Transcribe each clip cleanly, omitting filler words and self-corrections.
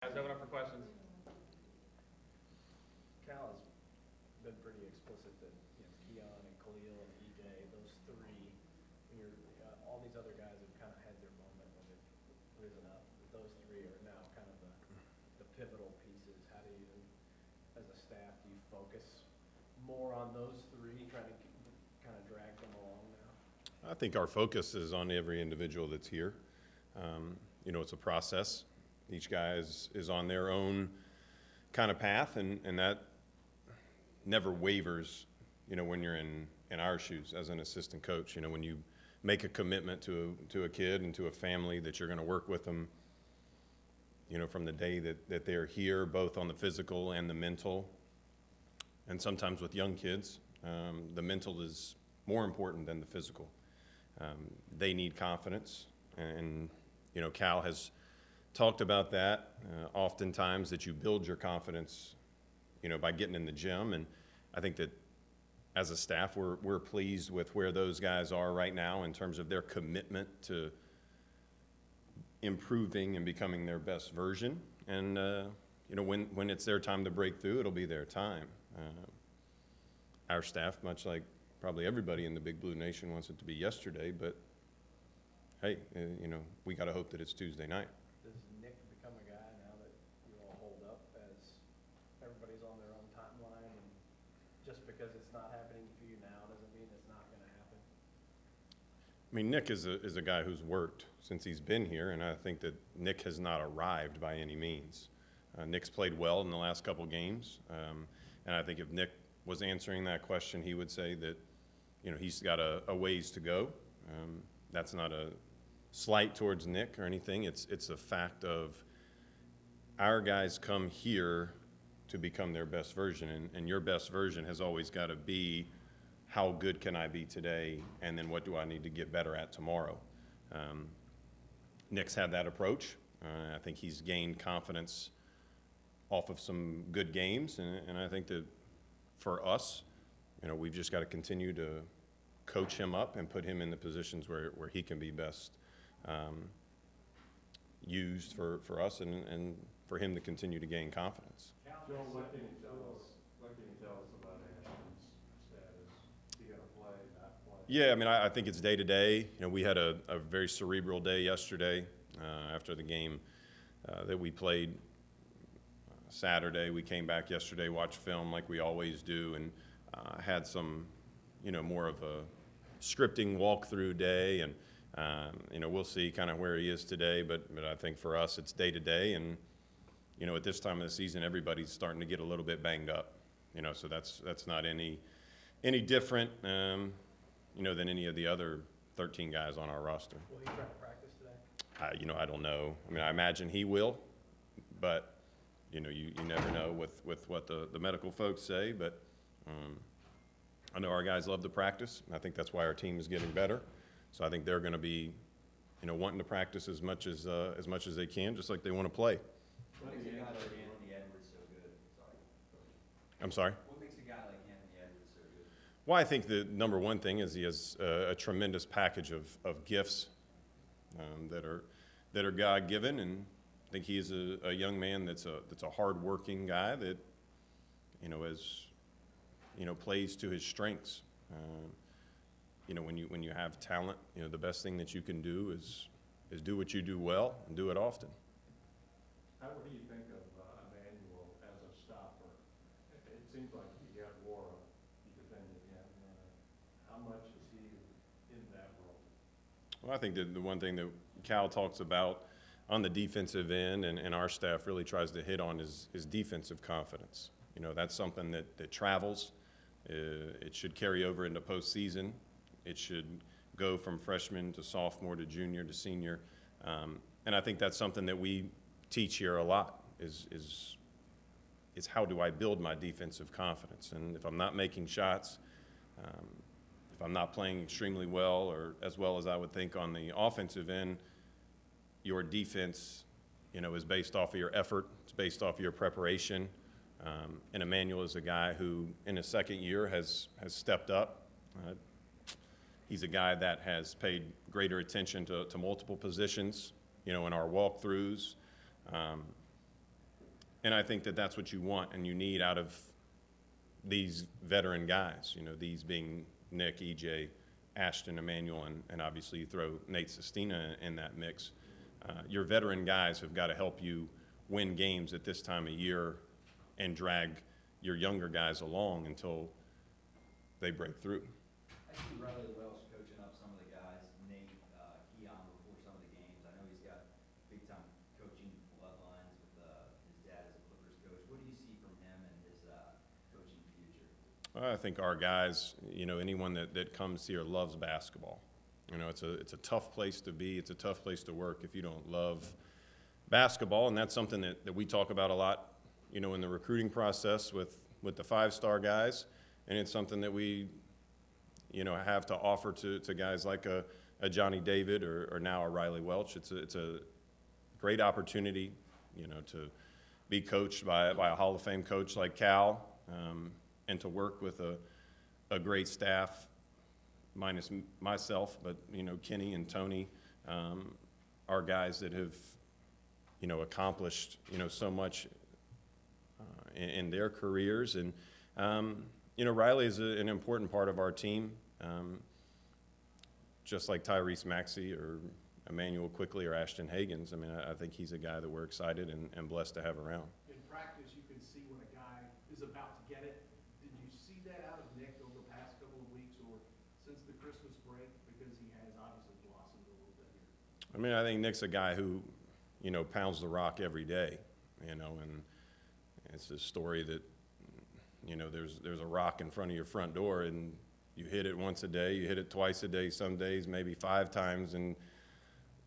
Guys, open up for questions. Cal has been pretty explicit that Keon and Khalil and EJ, those three, when you're, all these other guys have kind of had their moment when they've risen up. Those three are now kind of the pivotal pieces. How do you, as a staff, do you focus more on those three, trying to kind of drag them along now? I think our focus is on every individual that's here. It's a process. Each guy is on their own kind of path, and that never wavers, when you're in our shoes as an assistant coach. When you make a commitment to a kid and to a family that you're going to work with them, from the day that they're here, both on the physical and the mental. And sometimes with young kids, the mental is more important than the physical. They need confidence, and Cal has talked about that oftentimes, that you build your confidence, by getting in the gym. And I think that as a staff, we're pleased with where those guys are right now in terms of their commitment to improving and becoming their best version. And when it's their time to break through, it'll be their time. Our staff, much like probably everybody in the Big Blue Nation, wants it to be yesterday, but hey, we got to hope that it's Tuesday night. Does Nick become a guy now that you all hold up as everybody's on their own timeline, and just because it's not happening for you now doesn't mean it's not going to happen? I mean, Nick is a guy who's worked since he's been here, and I think that Nick has not arrived by any means. Nick's played well in the last couple games, and I think if Nick was answering that question, he would say that, he's got a ways to go. That's not a slight towards Nick or anything. It's a fact of our guys come here to become their best version, and your best version has always got to be, how good can I be today, and then what do I need to get better at tomorrow? Nick's had that approach. I think he's gained confidence off of some good games, and I think that for us, we've just got to continue to coach him up and put him in the positions where he can be best used for us, and for him to continue to gain confidence. Joe, what can you tell us about Ashton's status? Is he going to play, not play? Yeah, I mean, I think it's day to day. We had a very cerebral day yesterday after the game that we played Saturday. We came back yesterday, watched film like we always do, and had some, more of a scripting walkthrough day, and we'll see kind of where he is today, but I think for us it's day to day, and at this time of the season everybody's starting to get a little bit banged up, so that's not any different than any of the other 13 guys on our roster. Will he try to practice today? I don't know. I mean, I imagine he will, but you never know with what the medical folks say, but I know our guys love to practice, and I think that's why our team is getting better. So I think they're going to be, wanting to practice as much as they can, just like they want to play. What makes a guy like Anthony Edwards so good? Sorry. I'm sorry? What makes a guy like Anthony Edwards so good? Well, I think the number one thing is he has a tremendous package of gifts that are God-given, and I think he is a young man that's a hard-working guy that, plays to his strengths. When you have talent, the best thing that you can do is do what you do well and do it often. What do you think of Emmanuel as a stopper? It seems like you got Laura defending him. How much is he in that role? Well, I think that the one thing that Cal talks about on the defensive end, and our staff really tries to hit on, is defensive confidence. That's something that travels. It should carry over into postseason. It should go from freshman to sophomore to junior to senior. And I think that's something that we teach here a lot, is how do I build my defensive confidence? And if I'm not making shots, if I'm not playing extremely well, or as well as I would think on the offensive end, your defense, is based off of your effort. It's based off of your preparation. And Emmanuel is a guy who, in his second year, has stepped up. He's a guy that has paid greater attention to multiple positions, in our walkthroughs. And I think that that's what you want and you need out of these veteran guys, you know, these being Nick, EJ, Ashton, Emmanuel, and obviously you throw Nate Sestina in that mix. Your veteran guys have got to help you win games at this time of year and drag your younger guys along until they break through. I see Riley Welch coaching up some of the guys, Nate, Keon before some of the games. I know he's got big-time coaching bloodlines with his dad as a Clippers coach. What do you see from him and his coaching future? I think our guys, you know, anyone that comes here loves basketball. You know, it's a tough place to be. It's a tough place to work if you don't love basketball, and that's something that we talk about a lot, you know, in the recruiting process with the five-star guys, and it's something that we, you know, have to offer to guys like a Johnny David or now a Riley Welch. It's a great opportunity, you know, to be coached by a Hall of Fame coach like Cal, and to work with a great staff, minus myself, but, you know, Kenny and Tony are guys that have, you know, accomplished, you know, so much in their careers. And, you know, Riley is an important part of our team, just like Tyrese Maxey or Emmanuel Quickly or Ashton Hagans. I mean, I think he's a guy that we're excited and blessed to have around. In practice, you can see when a guy is about to get it. Did you see that out of Nick over the past couple of weeks or since the Christmas break? Because he has obviously blossomed a little bit here. I mean, I think Nick's a guy who, you know, pounds the rock every day, you know, and it's a story that, you know, there's a rock in front of your front door and you hit it once a day, you hit it twice a day, some days maybe 5 times, and,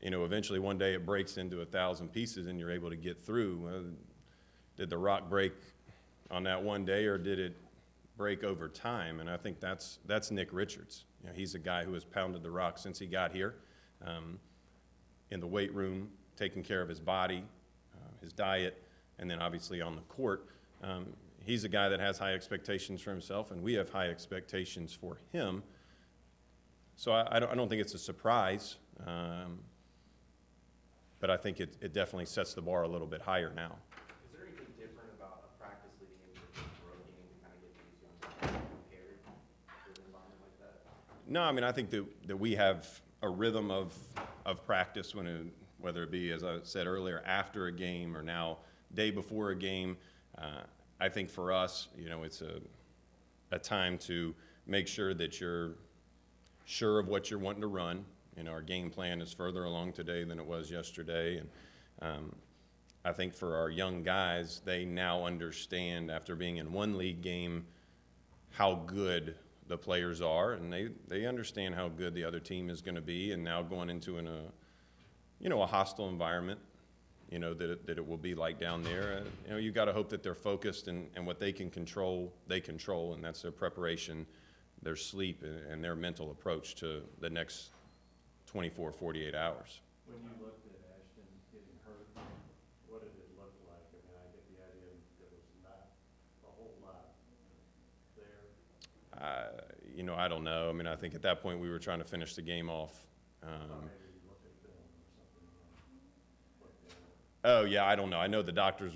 you know, eventually one day it breaks into 1,000 pieces and you're able to get through. Did the rock break on that one day or did it break over time? And I think that's Nick Richards. You know, he's a guy who has pounded the rock since he got here, in the weight room, taking care of his body, his diet, and then obviously on the court. He's a guy that has high expectations for himself, and we have high expectations for him. So I don't think it's a surprise, but I think it definitely sets the bar a little bit higher now. Is there anything different about a practice leading into a road game to kind of get these young guys prepared for an environment like that? No, I mean, I think that we have a rhythm of practice whether it be, as I said earlier, after a game or now day before a game. I think for us, you know, it's a time to make sure that you're sure of what you're wanting to run. You know, our game plan is further along today than it was yesterday. And I think for our young guys, they now understand after being in one league game how good the players are, and they understand how good the other team is going to be. And now going into a hostile environment, you know, that it will be like down there. You know, you got to hope that they're focused and what they can control, they control, and that's their preparation, their sleep, and their mental approach to the next 24, 48 hours. When you looked at Ashton getting hurt, what did it look like? I mean, I get the idea there was not a whole lot there. You know, I don't know. I mean, I think at that point we were trying to finish the game off. Maybe you looked at film or something. Looked at it. Oh, yeah, I don't know. I know the doctors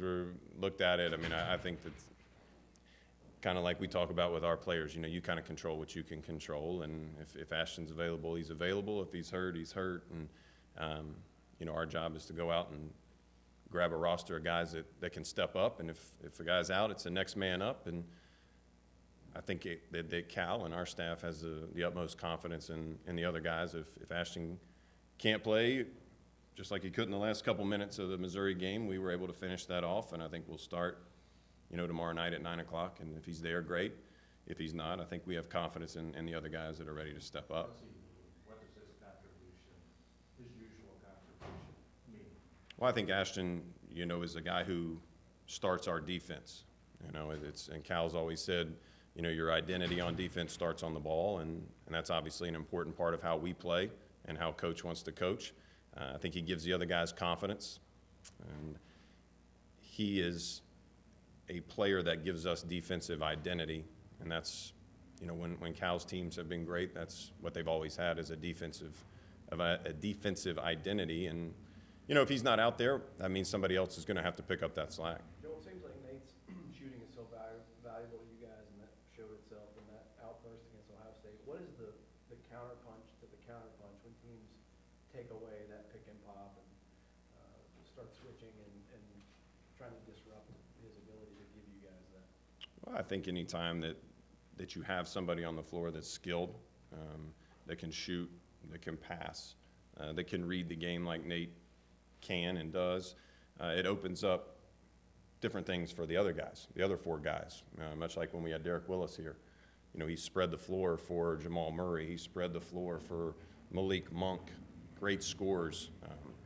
looked at it. I mean, I think that's kind of like we talk about with our players. You know, you kind of control what you can control, and if Ashton's available, he's available. If he's hurt, he's hurt. And, you know, our job is to go out and grab a roster of guys that can step up, and if a guy's out, it's the next man up. And I think that Cal and our staff has the utmost confidence in the other guys. If Ashton can't play, just like he could in the last couple minutes of the Missouri game, we were able to finish that off, and I think we'll start, you know, tomorrow night at 9 o'clock, and if he's there, great. If he's not, I think we have confidence in the other guys that are ready to step up. What does his contribution, his usual contribution mean? Well, I think Ashton, you know, is a guy who starts our defense. You know, and Cal's always said, you know, your identity on defense starts on the ball, and that's obviously an important part of how we play and how Coach wants to coach. I think he gives the other guys confidence, and he is a player that gives us defensive identity, and that's, you know, when Cal's teams have been great, that's what they've always had, is a defensive identity. And, you know, if he's not out there, that means somebody else is going to have to pick up that slack. Joel, it seems valuable to you guys, and that showed itself in that outburst against Ohio State. What is the counterpunch to the counterpunch when teams take away that pick and pop and start switching and trying to disrupt his ability to give you guys that? Well, I think any time that you have somebody on the floor that's skilled, that can shoot, that can pass, that can read the game like Nate can and does, it opens up different things for the other guys, the other four guys. Much like when we had Derek Willis here. You know, he spread the floor for Jamal Murray. He spread the floor for Malik Monk, great scorers.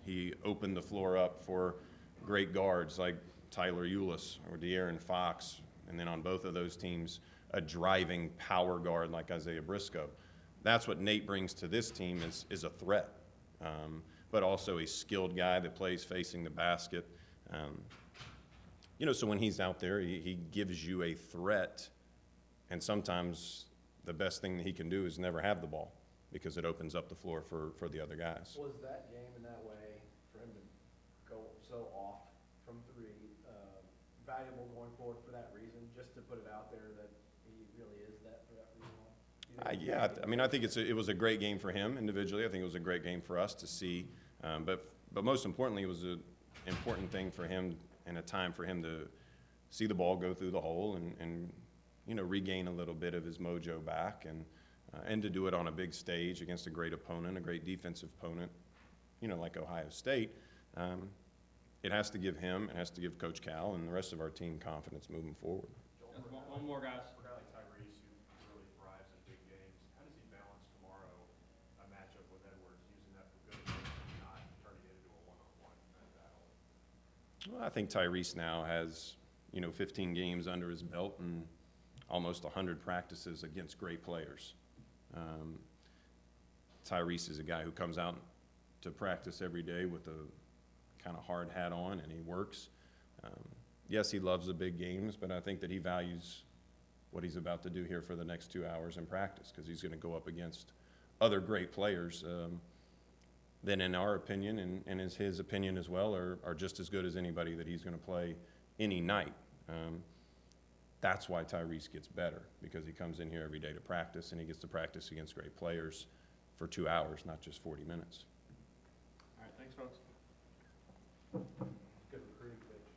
He opened the floor up for great guards like Tyler Eulis or De'Aaron Fox. And then on both of those teams, a driving power guard like Isaiah Briscoe. That's what Nate brings to this team is a threat, but also a skilled guy that plays facing the basket. You know, so when he's out there, he gives you a threat, and sometimes the best thing that he can do is never have the ball because it opens up the floor for the other guys. Was that game in that way, for him to go so off from three, valuable going forward for that reason, just to put it out there that he really is that for that reason? Yeah, I mean, I think it was a great game for him individually. I think it was a great game for us to see. But most importantly, it was an important thing for him and a time for him to see the ball go through the hole and you know, regain a little bit of his mojo back and to do it on a big stage against a great opponent, a great defensive opponent, you know, like Ohio State. It has to give him, it has to give Coach Cal and the rest of our team confidence moving forward. One more, guys. For a guy like Tyrese, who really thrives in big games, how does he balance tomorrow a matchup with Edwards, using that for good and not turning it into a one-on-one battle? Well, I think Tyrese now has, you know, 15 games under his belt and almost 100 practices against great players. Tyrese is a guy who comes out to practice every day with a kind of hard hat on, and he works. Yes, he loves the big games, but I think that he values what he's about to do here for the next 2 hours in practice because he's going to go up against other great players that, in our opinion, and is his opinion as well, are just as good as anybody that he's going to play any night. That's why Tyrese gets better, because he comes in here every day to practice, and he gets to practice against great players for 2 hours, not just 40 minutes.